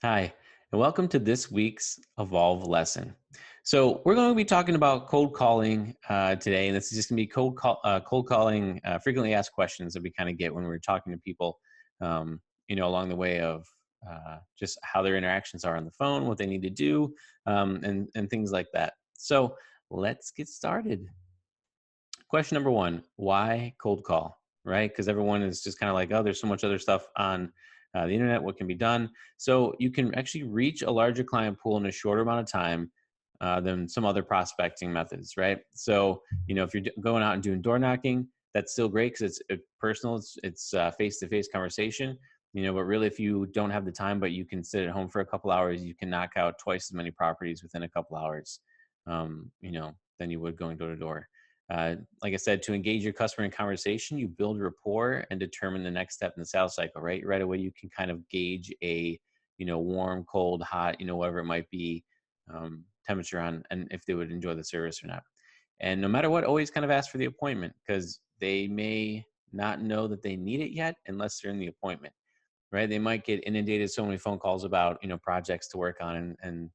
Hi, and welcome to this week's Evolve lesson. So we're going to be talking about cold calling today, and this is just going to be cold calling frequently asked questions that we kind of get when we're talking to people, along the way of just how their interactions are on the phone, what they need to do, and things like that. So let's get started. Question number one: why cold call? Right? Because everyone is just kind of like, oh, there's so much other stuff on the internet. What can be done? So you can actually reach a larger client pool in a shorter amount of time than some other prospecting methods. Right? So if you're going out and doing door knocking, that's still great because it's personal. It's face-to-face conversation. But really, if you don't have the time, but you can sit at home for a couple hours, you can knock out twice as many properties within a couple hours. Than you would going door to door. Like I said, to engage your customer in conversation, you build rapport and determine the next step in the sales cycle, right? Right away, you can kind of gauge a, warm, cold, hot, whatever it might be, temperature on, and if they would enjoy the service or not. And no matter what, always kind of ask for the appointment because they may not know that they need it yet unless they're in the appointment, right? They might get inundated so many phone calls about, projects to work on and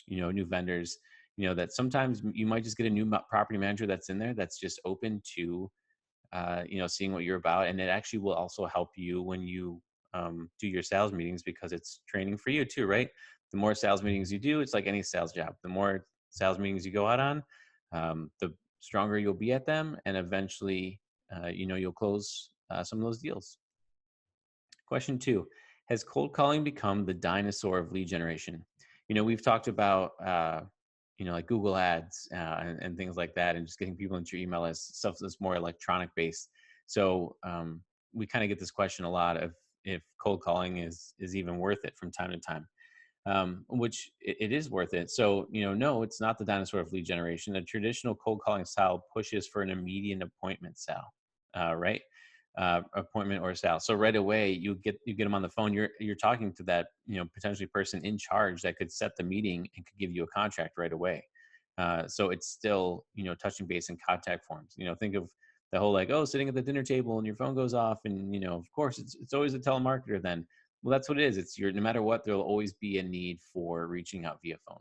new vendors, that sometimes you might just get a new property manager that's in there that's just open to seeing what you're about, and it actually will also help you when you do your sales meetings because it's training for you too, right? The more sales meetings you do, it's like any sales job. The more sales meetings you go out on, the stronger you'll be at them, and eventually you'll close some of those deals. Question two: has cold calling become the dinosaur of lead generation? We've talked about, like Google Ads and things like that, and just getting people into your email as stuff that's more electronic based. So we kind of get this question a lot of if cold calling is even worth it from time to time, which it is worth it. So, no, it's not the dinosaur of lead generation. The traditional cold calling style pushes for an immediate appointment sale, right? Appointment or sale. So right away you get them on the phone. You're talking to that potentially person in charge that could set the meeting and could give you a contract right away. So it's still touching base in contact forms. Think of the whole like, oh, sitting at the dinner table and your phone goes off, and of course it's always a telemarketer then. Well, that's what it is. It's no matter what, there'll always be a need for reaching out via phone.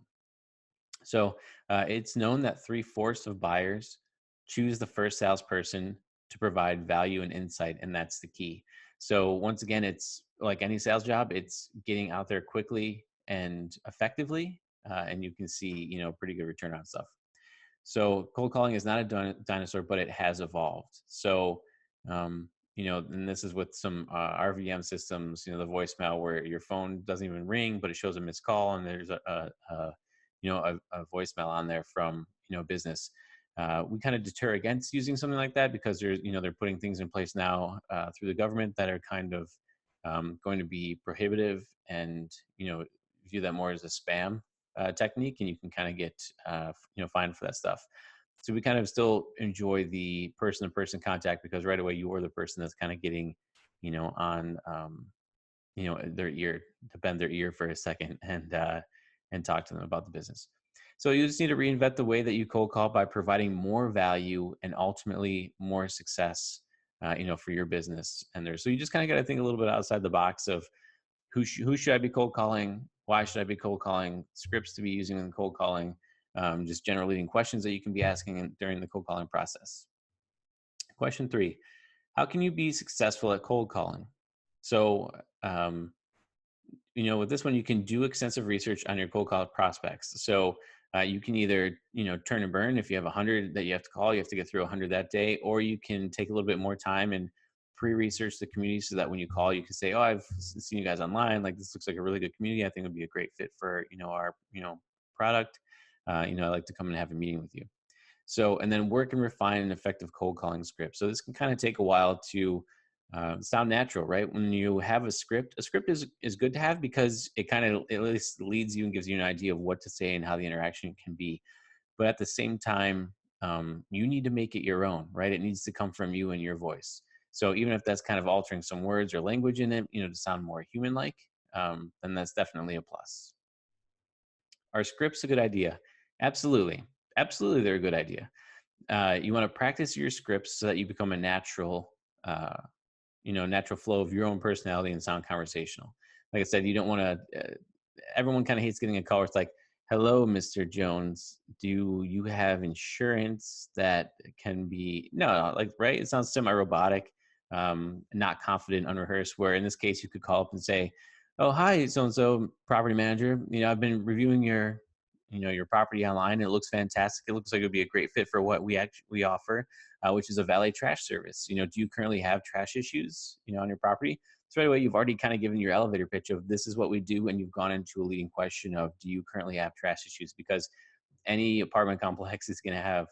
So it's known that 3/4 of buyers choose the first salesperson to provide value and insight, and that's the key. So once again, it's like any sales job, it's getting out there quickly and effectively, and you can see pretty good return on stuff. So cold calling is not a dinosaur, but it has evolved. So and this is with some RVM systems, the voicemail where your phone doesn't even ring, but it shows a missed call, and there's a voicemail on there from business. We kind of deter against using something like that because there's they're putting things in place now through the government that are kind of going to be prohibitive, and view that more as a spam technique, and you can kind of get fined for that stuff. So we kind of still enjoy the person-to-person contact because right away you are the person that's kind of getting on their ear, to bend their ear for a second and talk to them about the business. So you just need to reinvent the way that you cold call by providing more value and ultimately more success, for your business. So you just kind of got to think a little bit outside the box of who should I be cold calling? Why should I be cold calling? Scripts to be using in cold calling, just general leading questions that you can be asking during the cold calling process. Question three: how can you be successful at cold calling? So, with this one, you can do extensive research on your cold call prospects. So you can either, turn and burn. If you have 100 that you have to call, you have to get through 100 that day, or you can take a little bit more time and pre-research the community so that when you call, you can say, oh, I've seen you guys online. Like, this looks like a really good community. I think it would be a great fit for, our, product. I'd like to come and have a meeting with you. So, and then work and refine an effective cold calling script. So this can kind of take a while to sound natural, right? When you have a script is good to have because it kind of at least leads you and gives you an idea of what to say and how the interaction can be. But at the same time, you need to make it your own, right? It needs to come from you and your voice. So even if that's kind of altering some words or language in it, to sound more human-like, then that's definitely a plus. Are scripts a good idea? Absolutely. Absolutely, they're a good idea. You want to practice your scripts so that you become a natural, natural flow of your own personality and sound conversational. like I said, you don't want to. Everyone kind of hates getting a call where it's like, "Hello, Mr. Jones. Do you have insurance that can be?" No, like right. It sounds semi-robotic, not confident, unrehearsed. Where in this case, you could call up and say, "Oh, hi, so and so property manager. I've been reviewing your property online. It looks fantastic. It looks like it would be a great fit for what we offer, which is a valet trash service. Do you currently have trash issues, on your property?" So right away, you've already kind of given your elevator pitch of this is what we do, and you've gone into a leading question of do you currently have trash issues? Because any apartment complex is going to have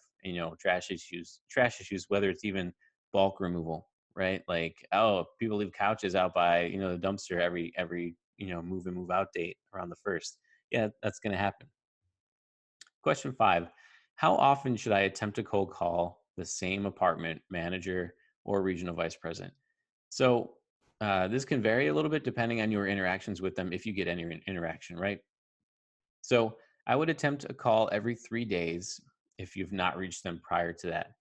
trash issues, whether it's even bulk removal, right? Like, oh, people leave couches out by the dumpster every move in move out date around the first. Yeah, that's going to happen. Question 5: how often should I attempt to cold call the same apartment manager or regional vice president? So this can vary a little bit depending on your interactions with them, if you get any interaction, right? So I would attempt a call every 3 days if you've not reached them prior to that.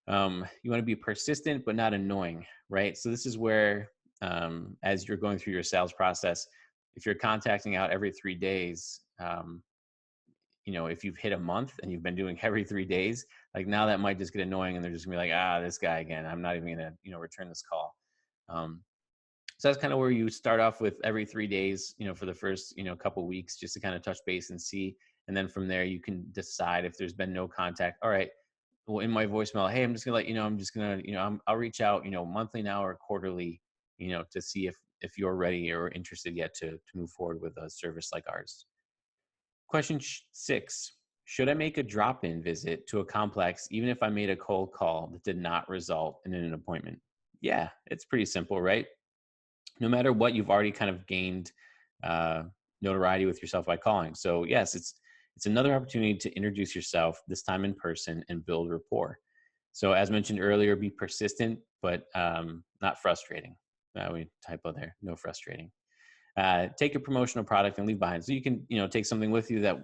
You want to be persistent but not annoying, right? So this is where, as you're going through your sales process, if you're contacting out every 3 days, if you've hit a month and you've been doing every 3 days, like now that might just get annoying and they're just gonna be like, this guy again. I'm not even gonna, return this call. Um, so that's kind of where you start off with every 3 days, for the first, couple weeks, just to kind of touch base and see. And then from there, you can decide if there's been no contact. All right. Well, in my voicemail, hey, I'm just gonna let you know, I'm just gonna, I'll reach out, monthly now or quarterly, to see if you're ready or interested yet to move forward with a service like ours. Question 6: should I make a drop-in visit to a complex even if I made a cold call that did not result in an appointment? Yeah, it's pretty simple, right? No matter what, you've already kind of gained uh, notoriety with yourself by calling. So yes, it's another opportunity to introduce yourself, this time in person, and build rapport. So as mentioned earlier, be persistent, but not frustrating. We typo there, no frustrating. Take a promotional product and leave behind. So you can, take something with you that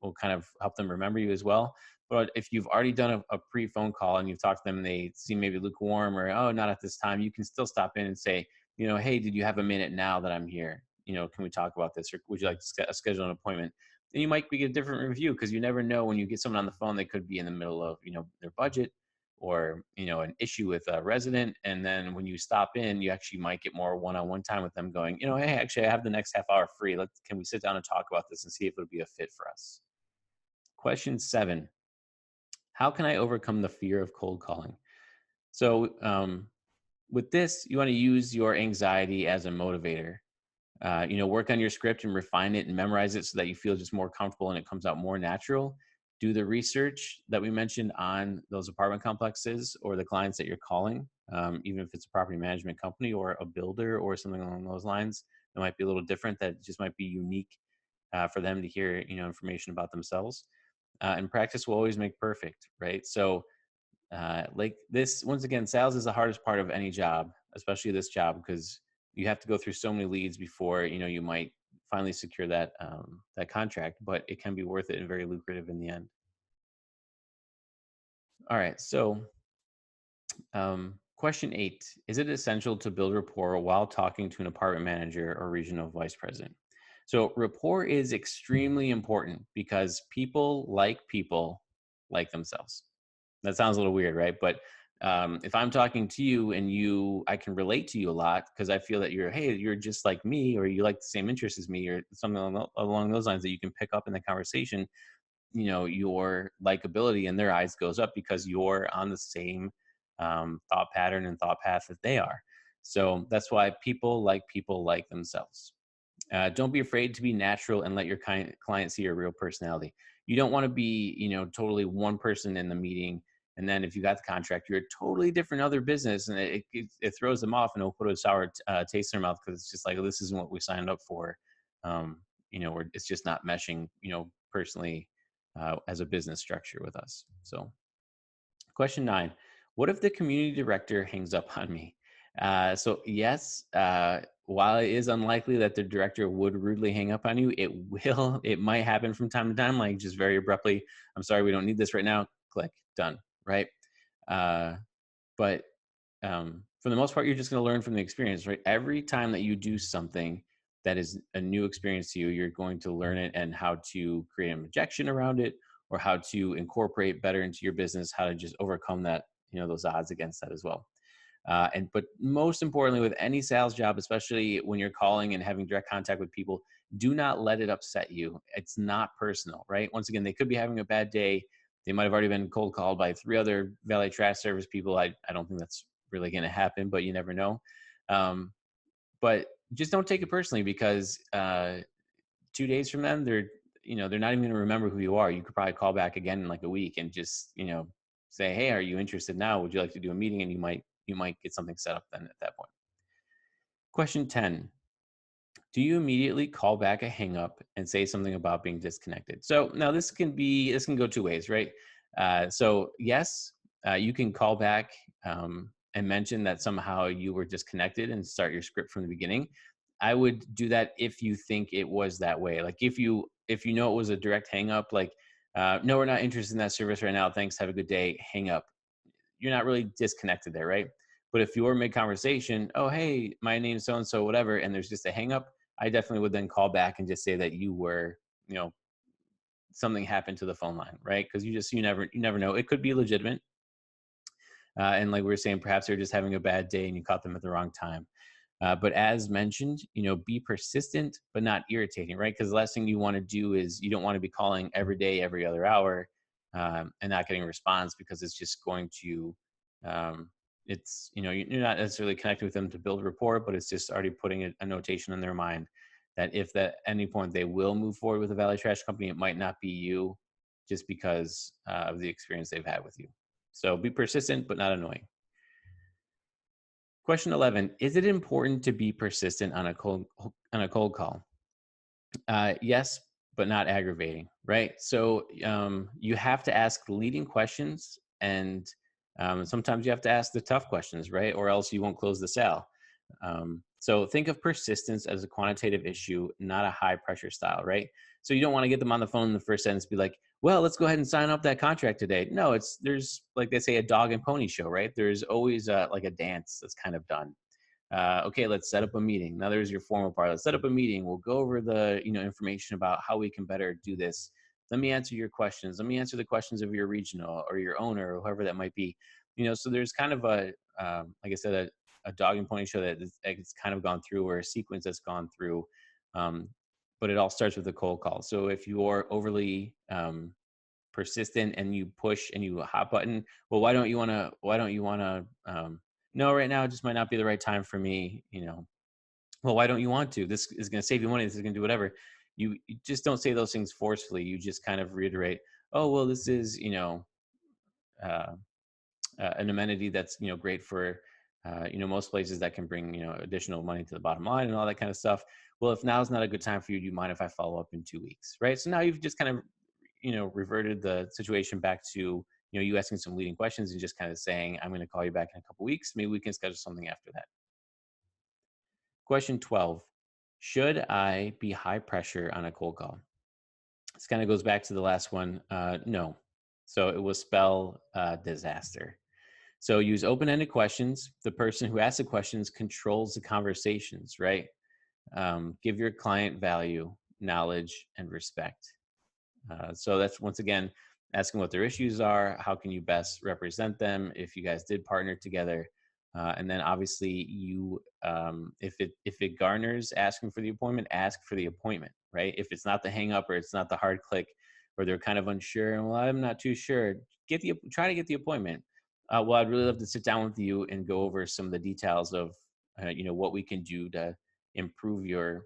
will kind of help them remember you as well. But if you've already done a pre-phone call and you've talked to them, and they seem maybe lukewarm or, oh, not at this time, you can still stop in and say, hey, did you have a minute now that I'm here? Can we talk about this? Or would you like to schedule an appointment? And you might get a different review, because you never know when you get someone on the phone, they could be in the middle of, their budget, or an issue with a resident, and then when you stop in, you actually might get more one-on-one time with them, going, hey, actually I have the next half hour free, can we sit down and talk about this and see if it would be a fit for us? Question 7: how can I overcome the fear of cold calling? So with this, you want to use your anxiety as a motivator. Work on your script and refine it and memorize it so that you feel just more comfortable and it comes out more natural. Do the research that we mentioned on those apartment complexes or the clients that you're calling, even if it's a property management company or a builder or something along those lines. That might be a little different. That just might be unique for them to hear, information about themselves. And practice will always make perfect, right? So like this, once again, sales is the hardest part of any job, especially this job, because you have to go through so many leads before you might finally secure that contract, but it can be worth it and very lucrative in the end. All right, so question 8: is it essential to build rapport while talking to an apartment manager or regional vice president? So rapport is extremely important because people like themselves. That sounds a little weird, right? But if I'm talking to you and I can relate to you a lot because I feel that you're just like me, or you like the same interests as me, or something along those lines that you can pick up in the conversation. Your likability in their eyes goes up because you're on the same thought pattern and thought path that they are. So that's why people like themselves. Don't be afraid to be natural and let your client see your real personality. You don't want to be, totally one person in the meeting, and then if you got the contract, you're a totally different other business, and it throws them off, and it'll put a sour taste in their mouth, because it's just like, oh, this isn't what we signed up for. It's just not meshing, personally, as a business structure with us. So question 9: what if the community director hangs up on me? So yes, while it is unlikely that the director would rudely hang up on you, it might happen from time to time, like just very abruptly, I'm sorry, we don't need this right now, click, done, right? Uh, but for the most part, you're just going to learn from the experience, right? Every time that you do something that is a new experience to you, you're going to learn it and how to create an objection around it, or how to incorporate better into your business, how to just overcome that, those odds against that as well. But most importantly, with any sales job, especially when you're calling and having direct contact with people, do not let it upset you. It's not personal, right? Once again, they could be having a bad day. They might have already been cold called by 3 other valet trash service people. I don't think that's really going to happen, but you never know. Um, but just don't take it personally, because 2 days from them, they're not even going to remember who you are. You could probably call back again in like a week and just, say, hey, are you interested now? Would you like to do a meeting? And you might get something set up then at that point. Question 10. Do you immediately call back a hang up and say something about being disconnected? So now this can go two ways, right? So yes, you can call back and mention that somehow you were disconnected and start your script from the beginning. I would do that if you think it was that way. Like if you know it was a direct hang up, like no, we're not interested in that service right now. Thanks. Have a good day. Hang up. You're not really disconnected there, right? But if you're mid conversation, oh, hey, my name's so and so, whatever, and there's just a hang up, I definitely would then call back and just say that you were, something happened to the phone line, right? Because you never know. It could be legitimate, and like we were saying, perhaps they're just having a bad day and you caught them at the wrong time. But as mentioned, be persistent but not irritating, right? Because the last thing you want to do is you don't want to be calling every day, every other hour, and not getting a response, because it's just going to, it's you're not necessarily connecting with them to build rapport, but it's just already putting a notation in their mind that if at any point they will move forward with a valet trash company, it might not be you, just because of the experience they've had with you. So be persistent but not annoying. Question 11, is it important to be persistent on a cold call? Yes, but not aggravating, right? So you have to ask leading questions, and sometimes you have to ask the tough questions, right? Or else you won't close the sale. So think of persistence as a quantitative issue, not a high pressure style, right? So you don't want to get them on the phone in the first sentence, be like, well, let's go ahead and sign up that contract today. No, there's, like they say, a dog and pony show, right? There's always like a dance that's kind of done. Okay, let's set up a meeting. Now there's your formal part. Let's set up a meeting. We'll go over the information about how we can better do this. Let me answer your questions. Let me answer the questions of your regional or your owner or whoever that might be. So there's kind of like I said, a dog and pony show that it's kind of gone through, or a sequence that's gone through. But it all starts with a cold call. So if you're overly persistent and you push and you hot button, well, why don't you want to no, right now it just might not be the right time for me. Well, why don't you want to? This is going to save you money. This is going to do whatever. You just don't say those things forcefully. You just kind of reiterate, oh, well, this is, uh, an amenity that's, great for, most places that can bring, additional money to the bottom line and all that kind of stuff. Well, if now's not a good time for you, do you mind if I follow up in 2 weeks? Right. So now you've just kind of, reverted the situation back to, you asking some leading questions and just kind of saying, I'm going to call you back in a couple weeks. Maybe we can schedule something after that. Question 12, should I be high pressure on a cold call? This kind of goes back to the last one. No. So it will spell disaster. So use open-ended questions. The person who asks the questions controls the conversations, right? Give your client value, knowledge, and respect. So that's, once again, asking what their issues are. How can you best represent them if you guys did partner together? And then obviously if it garners asking for the appointment, ask for the appointment, right? If it's not the hang up or it's not the hard click, or they're kind of unsure and, well, I'm not too sure, try to get the appointment. Well, I'd really love to sit down with you and go over some of the details of what we can do to improve your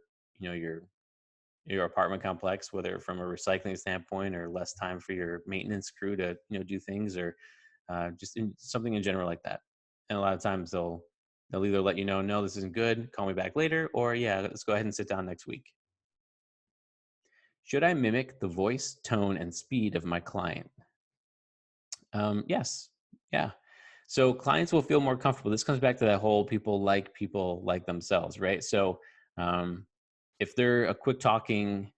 apartment complex, whether from a recycling standpoint or less time for your maintenance crew to do things, or just something in general like that. And a lot of times they'll either let you know, no, this isn't good, call me back later, or yeah, let's go ahead and sit down next week. Should I mimic the voice, tone, and speed of my client? Yes. Yeah. So clients will feel more comfortable. This comes back to that whole people like themselves, right? So if they're a quick talking,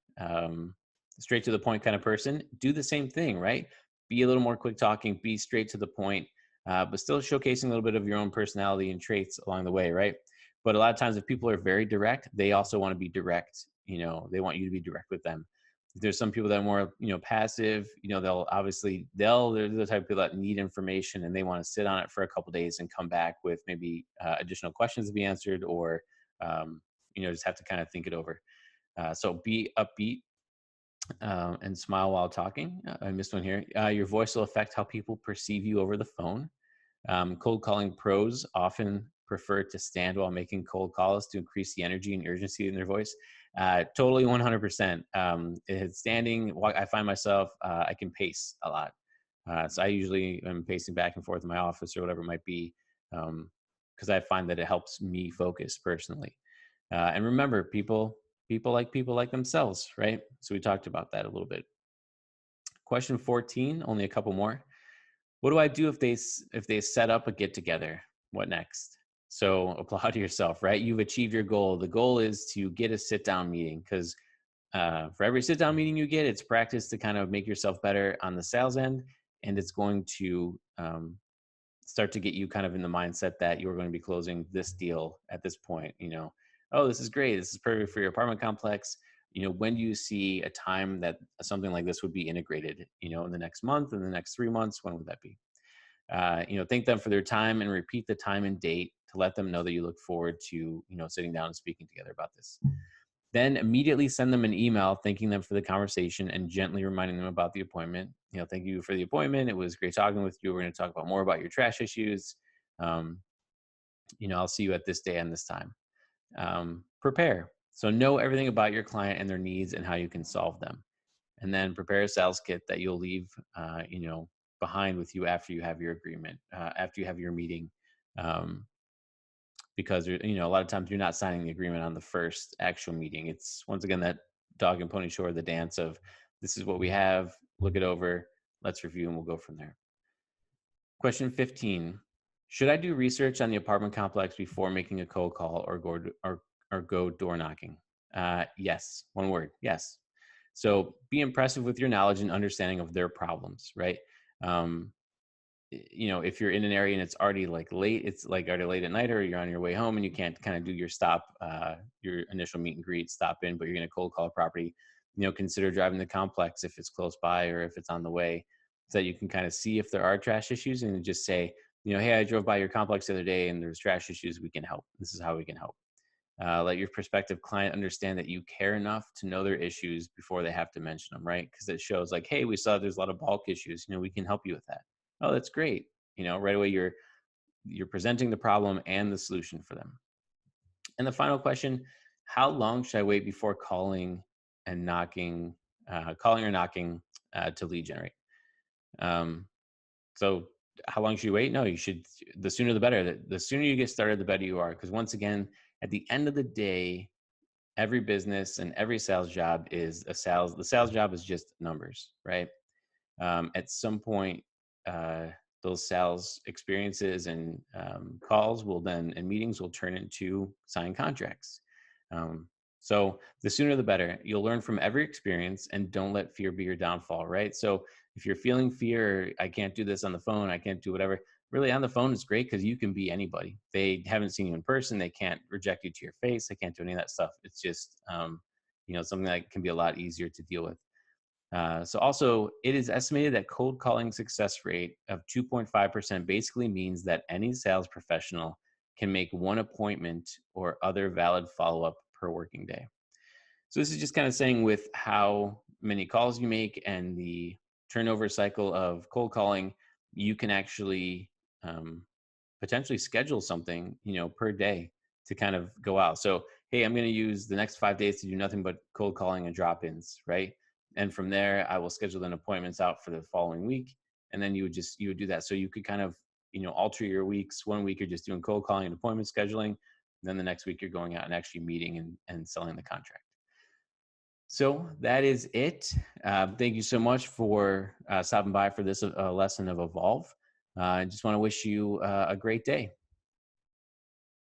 straight to the point kind of person, do the same thing, right? Be a little more quick talking, be straight to the point, but still showcasing a little bit of your own personality and traits along the way, right? But a lot of times if people are very direct, they also want to be direct. They want you to be direct with them. There's some people that are more, passive, they're the type of people that need information and they want to sit on it for a couple of days and come back with maybe additional questions to be answered, or, just have to kind of think it over. So be upbeat, and smile while talking. I missed one here. Your voice will affect how people perceive you over the phone. Cold calling pros often prefer to stand while making cold calls to increase the energy and urgency in their voice. Totally 100%. Standing, I find myself, I can pace a lot. So I usually am pacing back and forth in my office or whatever it might be, because I find that it helps me focus personally. And remember, people like themselves, right? So we talked about that a little bit. Question 14, only a couple more. What do I do if they set up a get together? What next? So applaud yourself, right? You've achieved your goal. The goal is to get a sit down meeting, because for every sit down meeting you get, it's practice to kind of make yourself better on the sales end, and it's going to start to get you kind of in the mindset that you're going to be closing this deal at this point. Oh, this is great. This is perfect for your apartment complex. When do you see a time that something like this would be integrated, in the next month, in the next 3 months? When would that be? Thank them for their time and repeat the time and date to let them know that you look forward to, sitting down and speaking together about this. Then immediately send them an email thanking them for the conversation and gently reminding them about the appointment. Thank you for the appointment. It was great talking with you. We're going to talk about more about your trash issues. I'll see you at this day and this time. Prepare. So know everything about your client and their needs and how you can solve them. And then prepare a sales kit that you'll leave, behind with you after you have your agreement, after you have your meeting. Because a lot of times you're not signing the agreement on the first actual meeting. It's once again that dog and pony show, or the dance of, this is what we have, look it over, let's review, and we'll go from there. Question 15. Should I do research on the apartment complex before making a cold call or go door knocking? Yes. One word. Yes. So be impressive with your knowledge and understanding of their problems, right? If you're in an area and it's already late, it's already late at night, or you're on your way home and you can't kind of do your your initial meet and greet, stop in, but you're going to cold call a property, consider driving the complex if it's close by or if it's on the way, so that you can kind of see if there are trash issues and just say, hey, I drove by your complex the other day and there's trash issues. We can help. This is how we can help. Let your prospective client understand that you care enough to know their issues before they have to mention them, right? Because it shows hey, we saw there's a lot of bulk issues. We can help you with that. Oh, that's great. Right away you're presenting the problem and the solution for them. And the final question: how long should I wait before calling or knocking to lead generate? So how long should you wait? No, you should. The sooner the better. The sooner you get started, the better you are. Because once again, at the end of the day, every business and every sales job is the sales job is just numbers, right? At some point, those sales experiences and calls and meetings will turn into signed contracts. So the sooner the better. You'll learn from every experience, and don't let fear be your downfall, right? So if you're feeling fear, I can't do this on the phone, I can't do whatever, really on the phone is great because you can be anybody. They haven't seen you in person. They can't reject you to your face. They can't do any of that stuff. It's just, something that can be a lot easier to deal with. So also, it is estimated that cold calling success rate of 2.5% basically means that any sales professional can make one appointment or other valid follow-up per working day. So this is just kind of saying with how many calls you make and the turnover cycle of cold calling, you can actually potentially schedule something, per day to kind of go out. So, hey, I'm going to use the next 5 days to do nothing but cold calling and drop-ins, right? And from there, I will schedule then appointments out for the following week. And then you would do that. So you could kind of, alter your weeks. 1 week you're just doing cold calling and appointment scheduling. Then the next week you're going out and actually meeting and selling the contract. So that is it. Thank you so much for stopping by for this lesson of Evolve. I just want to wish you a great day.